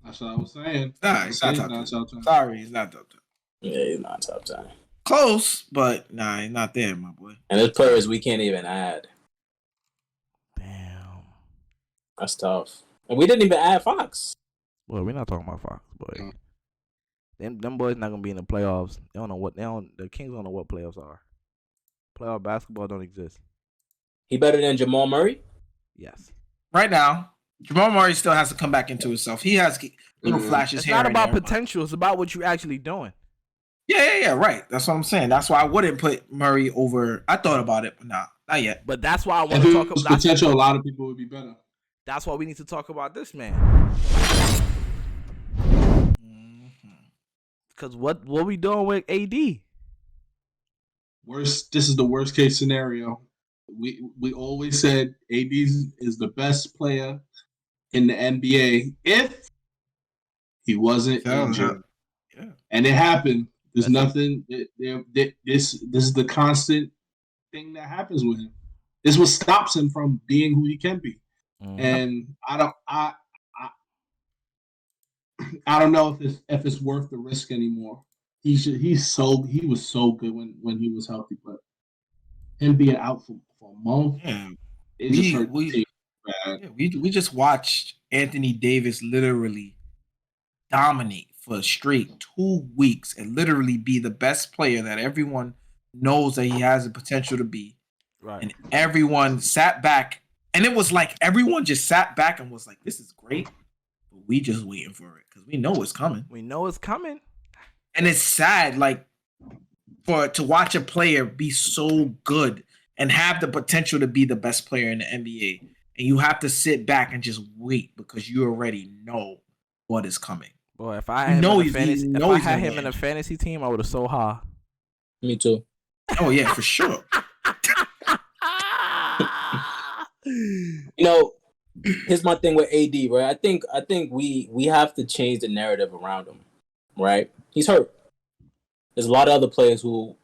That's what I was saying. Nah, he's not top 10. Sorry, he's not top 10. Yeah, he's not top 10. Close, but nah, he's not there, my boy. And there's players we can't even add. Damn. That's tough. And we didn't even add Fox. Well, we're not talking about Fox, boy. Them boys not gonna be in the playoffs. They don't know what the Kings don't know what playoffs are. Playoff basketball don't exist. He better than Jamal Murray? Yes. Right now, Jamal Murray still has to come back into himself. He has little flashes It's here. not and about there, potential. It's about what you're actually doing. Yeah, right. That's what I'm saying. That's why I wouldn't put Murray over. I thought about it, but not yet. But that's why I want If to it talk was about potential, a lot of people would be better. That's why we need to talk about this man. Because what we doing with AD? This is the worst case scenario. We always said AD is the best player in the NBA if he wasn't injured. Yeah. And it happened. There's nothing. This is the constant thing that happens with him. This is what stops him from being who he can be. And I don't know if it's worth the risk anymore. He was so good when he was healthy, but him being out for a month, it just hurt the team bad. We just watched Anthony Davis literally dominate for a straight 2 weeks and literally be the best player that everyone knows that he has the potential to be. Right. And everyone sat back, and it was like everyone just sat back and was like, "This is great," but we just waiting for it because we know it's coming. We know it's coming, and it's sad, like to watch a player be so good and have the potential to be the best player in the NBA, and you have to sit back and just wait because you already know what is coming. Boy, if I had him in a fantasy team, I would have so high. Me too. Oh yeah, for sure. You know, here's my thing with AD, right? I think we have to change the narrative around him, right? He's hurt. There's a lot of other players who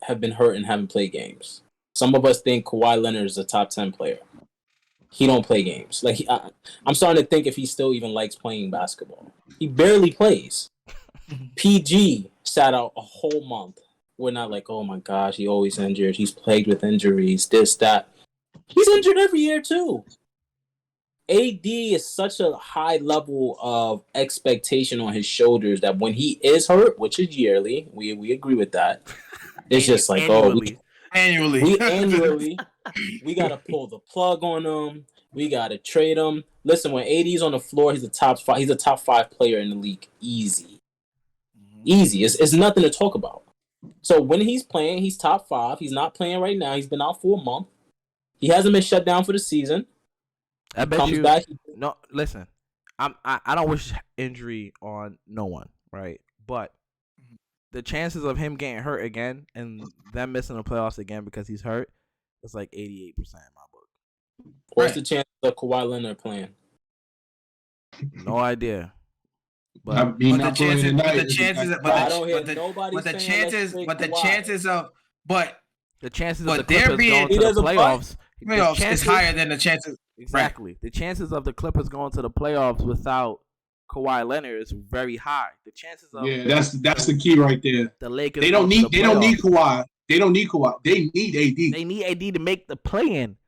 have been hurt and haven't played games. Some of us think Kawhi Leonard is a top 10 player. He don't play games. Like I'm starting to think if he still even likes playing basketball. He barely plays. PG sat out a whole month. We're not like, oh my gosh, he always injured. He's plagued with injuries, this, that. He's injured every year too. AD is such a high level of expectation on his shoulders that when he is hurt, which is yearly, we agree with that. It's just like, annually, we gotta pull the plug on him. We gotta trade him. Listen, when AD's on the floor, he's a top 5. He's a top 5 player in the league. Easy. It's nothing to talk about. So when he's playing, he's top 5. He's not playing right now. He's been out for a month. He hasn't been shut down for the season. I bet comes you. Back. No, listen. I don't wish injury on no one, right? But the chances of him getting hurt again and them missing the playoffs again because he's hurt, it's like 88% in my book. What's the chances of Kawhi Leonard playing? No idea. But the chances of the Clippers going to the playoffs is higher than the chances. Exactly. Right. The chances of the Clippers going to the playoffs without Kawhi Leonard is very high. The chances of that's the key right there. The Lakers they don't need Kawhi. They don't need Kawhi. They need AD. They need AD to make the play-in.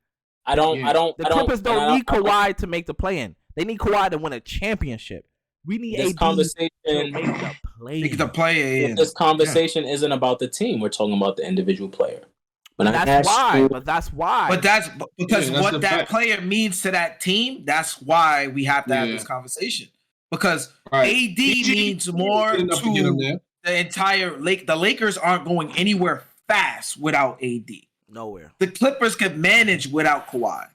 The Clippers don't need Kawhi to make the play-in. They need Kawhi to win a championship. We need this AD conversation to make the play. Make the player in. This conversation isn't about the team. We're talking about the individual player. But that's why. But that's because that's what the that fact. player means to that team. That's why we have to have this conversation. Because Right. AD means more to get him there. the entire Lake. The Lakers aren't going anywhere fast without AD. Nowhere. The Clippers can manage without Kawhi.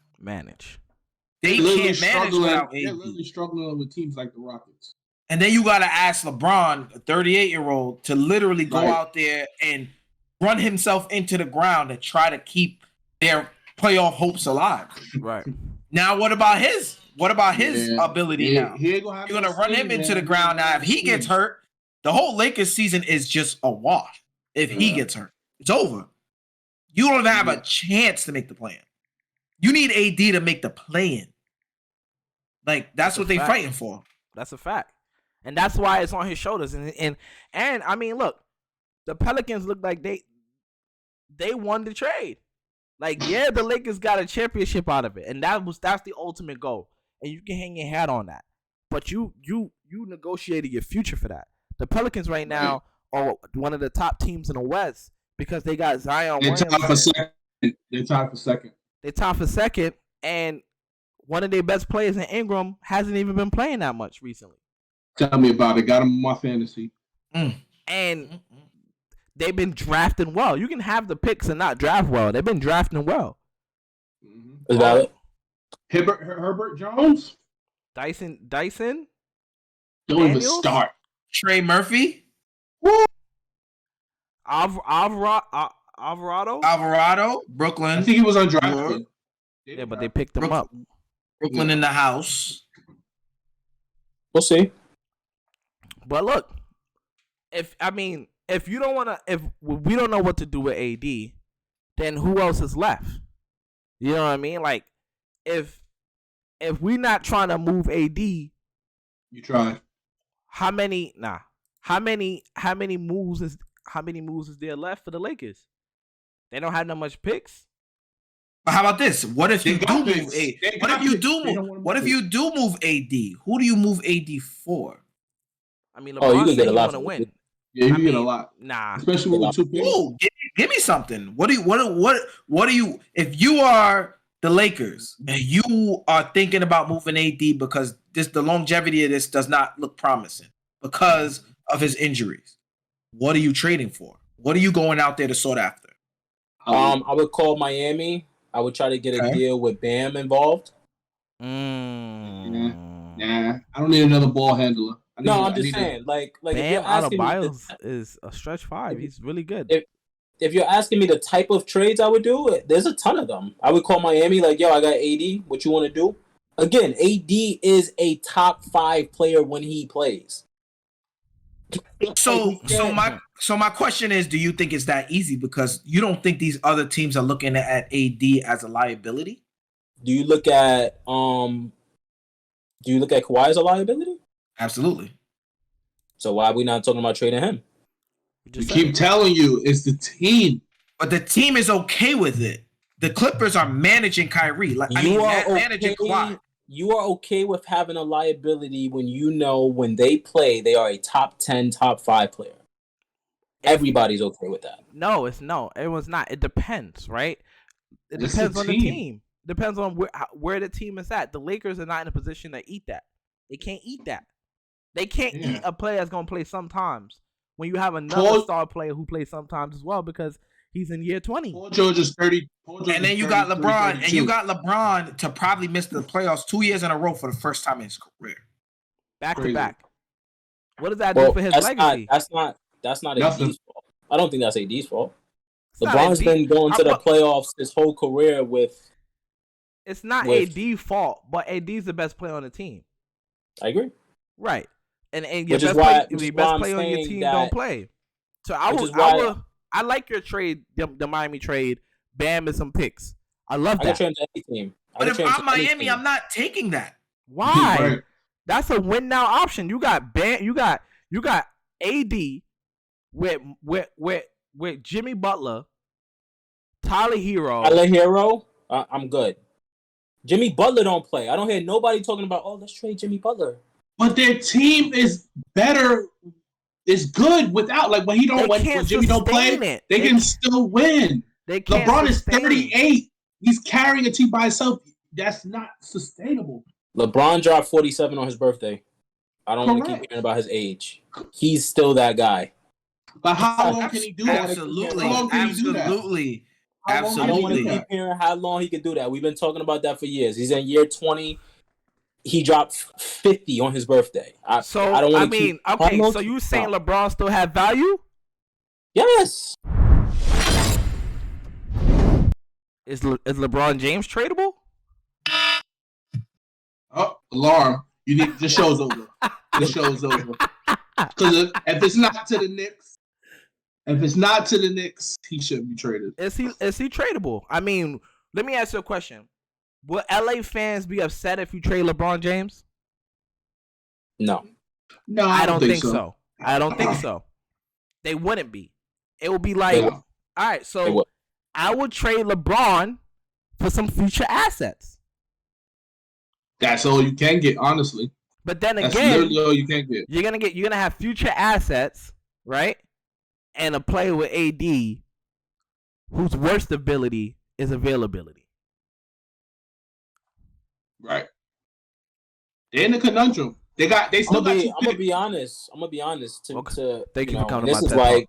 They can't manage without AD. They're literally struggling with teams like the Rockets. And then you got to ask LeBron, a 38-year-old, to literally go out there and run himself into the ground and try to keep their playoff hopes alive. Right. Now, what about his ability now? You're going to run him into the ground now. If he gets hurt, the whole Lakers season is just a wash. If he gets hurt, it's over. You don't even have a chance to make the play-in. You need AD to make the play-in. Like, that's what they're fighting for. That's a fact. And that's why it's on his shoulders. And I mean, look, the Pelicans look like they won the trade. Like, yeah, the Lakers got a championship out of it, and that's the ultimate goal. And you can hang your hat on that. But you negotiated your future for that. The Pelicans right now are one of the top teams in the West because they got Zion Williamson. They're tied for second. And one of their best players in Ingram hasn't even been playing that much recently. Tell me about it. Got him in my fantasy. And they've been drafting well. You can have the picks and not draft well. They've been drafting well. Is that it? Herbert Jones? Dyson? Don't Daniels? even start. Trey Murphy? Woo! Alvarado? Brooklyn. I think he was undrafted. Yeah, but they picked him up. Brooklyn in the house. We'll see. But look, if we don't know what to do with AD, then who else is left? You know what I mean? Like, if we're not trying to move AD, you try. How many moves is there left for the Lakers? They don't have that much picks. But how about this? What if you do move AD? What if you do move AD? Who do you move AD for? I mean, LeBron said he want to win. Yeah, you get a lot. Nah, especially with 2 picks. Ooh, give me something. What do you? If you are the Lakers and you are thinking about moving AD because the longevity of this does not look promising because of his injuries, what are you trading for? What are you going out there to sort after? I would call Miami. I would try to get a deal with Bam involved. Nah, I don't need another ball handler. I'm just saying, like Bam Adebayo is a stretch 5. He's really good. If you're asking me the type of trades I would do, there's a ton of them. I would call Miami like, yo, I got AD. What you want to do? Again, AD is a top 5 player when he plays. So my question is, do you think it's that easy? Because you don't think these other teams are looking at AD as a liability? Do you look at Kawhi as a liability? Absolutely. So why are we not talking about trading him? We keep telling you, it's the team. But the team is okay with it. The Clippers are managing Kyrie. Managing Kawhi. You are okay with having a liability when you know when they play, they are a top 10, top 5 player. Everybody's okay with that. No, everyone's not. It depends, right? It depends on the team. Depends on where the team is at. The Lakers are not in a position to eat that. They can't eat that. They can't eat a player that's gonna play sometimes. When you have another star player who plays sometimes as well, because he's in year 20. Paul George is 30. And then you got LeBron, and you got LeBron to probably miss the playoffs 2 years in a row for the first time in his career. Back to back. What does that do for his legacy? That's not AD's fault. I don't think that's AD's fault. It's LeBron's been going to the playoffs his whole career with. It's not AD's fault, but AD's the best player on the team. I agree. Right. And your best player on your team don't play. So I like your trade, the Miami trade. Bam and some picks. I love that. I can trade any team. But if I'm Miami, I'm not taking that. Why? Right. That's a win now option. You got Bam. You got AD with Jimmy Butler, Tyler Hero. I'm good. Jimmy Butler don't play. I don't hear nobody talking about, let's trade Jimmy Butler. But their team is better. Is good without when Jimmy don't play. They can still win. LeBron is 38. He's carrying a team by himself. That's not sustainable. LeBron dropped 47 on his birthday. I don't want to keep hearing about his age. He's still that guy. But how long can he do that? Absolutely. How long can he do that? Absolutely. I don't want to keep hearing how long he could do that. We've been talking about that for years. He's in year 20. He dropped 50 on his birthday. So you saying LeBron still have value? Yes. Is LeBron James tradable? Oh, alarm! The show's over. The show's over. Because if it's not to the Knicks, he shouldn't be traded. Is he tradable? I mean, let me ask you a question. Will LA fans be upset if you trade LeBron James? No, I don't think so. I don't think so. They wouldn't be. It would be like, all right, so I would trade LeBron for some future assets. That's all you can get, honestly. But then again, that's literally all you can get. You're gonna have future assets, right? And a player with AD whose worst ability is availability. Right. They're in a conundrum. I'm gonna be honest. Thank you for coming to my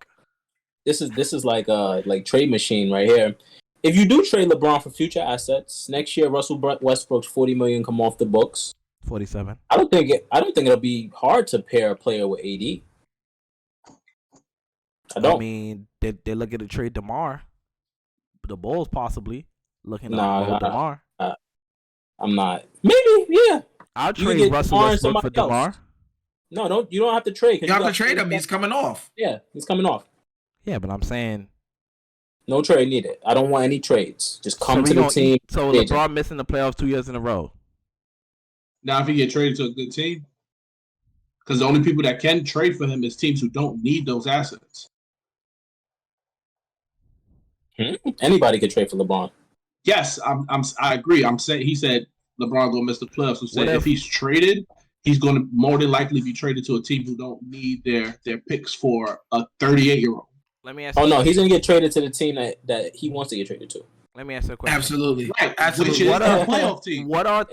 this is like trade machine right here. If you do trade LeBron for future assets next year, Russell Westbrook's $40 million come off the books. 47. I don't think it'll be hard to pair a player with AD. I mean, they're looking to trade DeMar. The Bulls possibly looking at DeMar. I'm not. Maybe, yeah. I'll trade Russell Westbrook for DeMar. No, you don't have to trade. You have to trade him. He's coming off. Yeah, he's coming off. Yeah, but I'm saying no trade needed. I don't want any trades. Just come to the team. So LeBron missing the playoffs 2 years in a row. Now, if he get traded to a good team, because the only people that can trade for him is teams who don't need those assets. Anybody could trade for LeBron. Yes, I agree. I'm saying he said LeBron gonna miss the playoffs. So said if he's traded, he's gonna more than likely be traded to a team who don't need their picks for a 38-year-old. Let me ask. Oh no, he's gonna get traded to the team that he wants to get traded to. Let me ask you a question. Absolutely, right. Absolutely. What are playoff teams? What are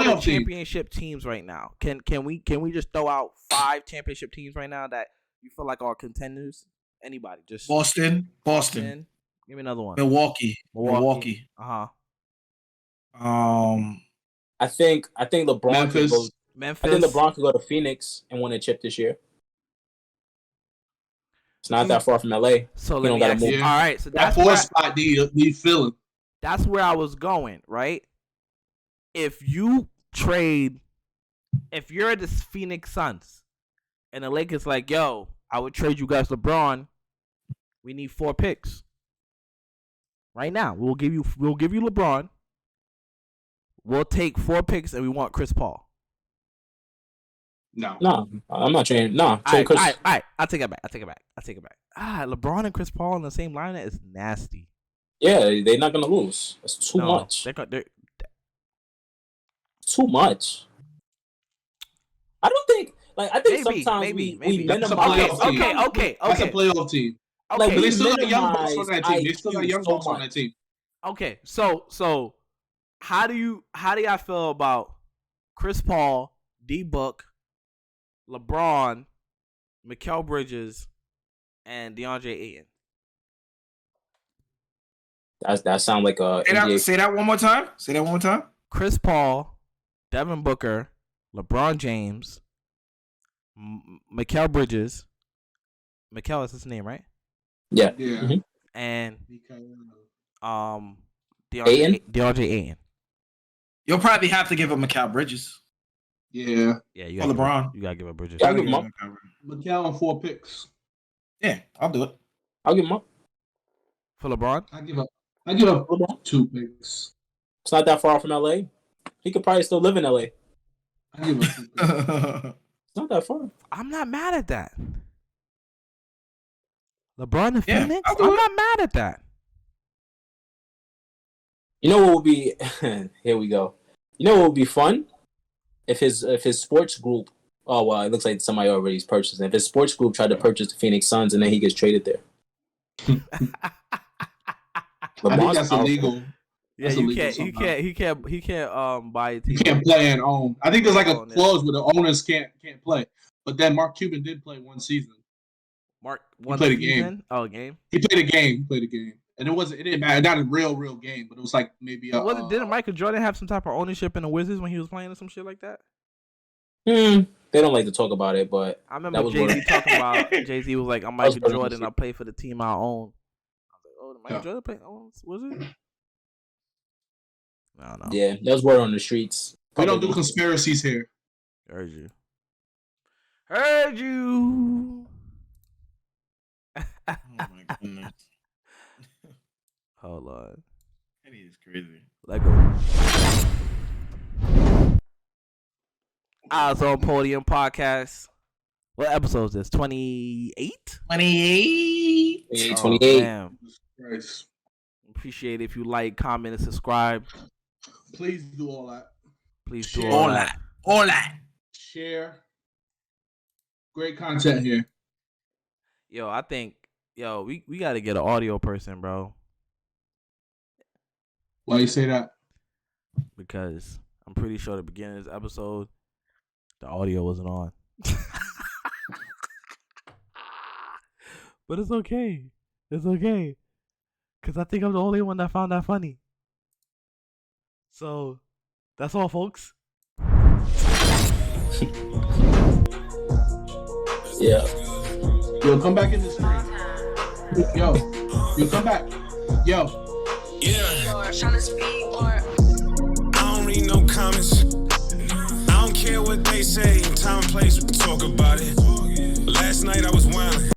the championship teams right now? Can we just throw out 5 championship teams right now that you feel like are contenders? Anybody? Just Boston. Give me another one. Milwaukee. Uh-huh. I think LeBron Memphis. I think LeBron could go to Phoenix and win a chip this year. It's not that far from LA. So let me ask you. All right, so that 4 spot need filling. That's where I was going, right? If you're the Phoenix Suns and the Lakers like, yo, I would trade you guys LeBron. We need 4 picks. Right now, we'll give you LeBron. We'll take 4 picks and we want Chris Paul. No, I'm not trading. No, all right. I'll take it back. LeBron and Chris Paul in the same line is nasty. Yeah, they're not gonna lose. That's too much. They're too much. I don't think. I think sometimes we minimize. Okay. That's a playoff team. Okay, but they still got young bucks on that team. They still got young bucks on that team. Okay, so how do y'all feel about Chris Paul, D Book, LeBron, Mikal Bridges, and DeAndre Ayton? That sounds like a. Say that one more time. Chris Paul, Devin Booker, LeBron James, Mikal Bridges. Mikal is his name, right? Yeah. Mm-hmm. And DeAndre Ayton. You'll probably have to give him Mikal Bridges. Yeah. You got LeBron. You gotta give him Bridges. Yeah, I'll give him up. Mikal on 4 picks. Yeah, I'll do it. I'll give him up. For LeBron? I give up LeBron 2 picks. It's not that far from LA. He could probably still live in LA. I give up 2 picks. It's not that far. I'm not mad at that. LeBron and Phoenix? I'm not mad at that. You know what would be here we go. You know what would be fun? If his sports group Oh, well, it looks like somebody already's purchasing. If his sports group tried to purchase the Phoenix Suns and then he gets traded there. I think that's illegal. Yeah, That's he can't buy a team. You can't play and own. I think there's like a Own it. clause where the owners can't play. But then Mark Cuban did play one season. Mark played a game. Oh, a game. He played a game. And it didn't matter. Not a real game, but it was like maybe Didn't Michael Jordan have some type of ownership in the Wizards when he was playing or some shit like that? They don't like to talk about it, but I remember Jay-Z talking about Jay-Z was like, I'm Michael Jordan, I play for the team I own. I was like, oh, did Michael Jordan play? Oh, was it? I don't know. Yeah, that was word on the streets. We don't do conspiracies here. Heard you. Oh my goodness. Hold on. That is crazy. Let go. Eyesonpodium podcast. What episode is this? 28? 28. 28. Damn. Nice. Appreciate it if you like, comment, and subscribe. Please do all that. Please do Share. all that. All that. Share. Great content here. Yo, I think, we got to get an audio person, bro. Why you say that? Because I'm pretty sure the beginning of this episode, the audio wasn't on. But it's okay. It's okay. Because I think I'm the only one that found that funny. So, that's all, folks. Yeah. Yo, come back in the screen. Yo, come back. Yo. Yeah. I don't read no comments. I don't care what they say. Time and place, we can talk about it. Last night I was wildin'.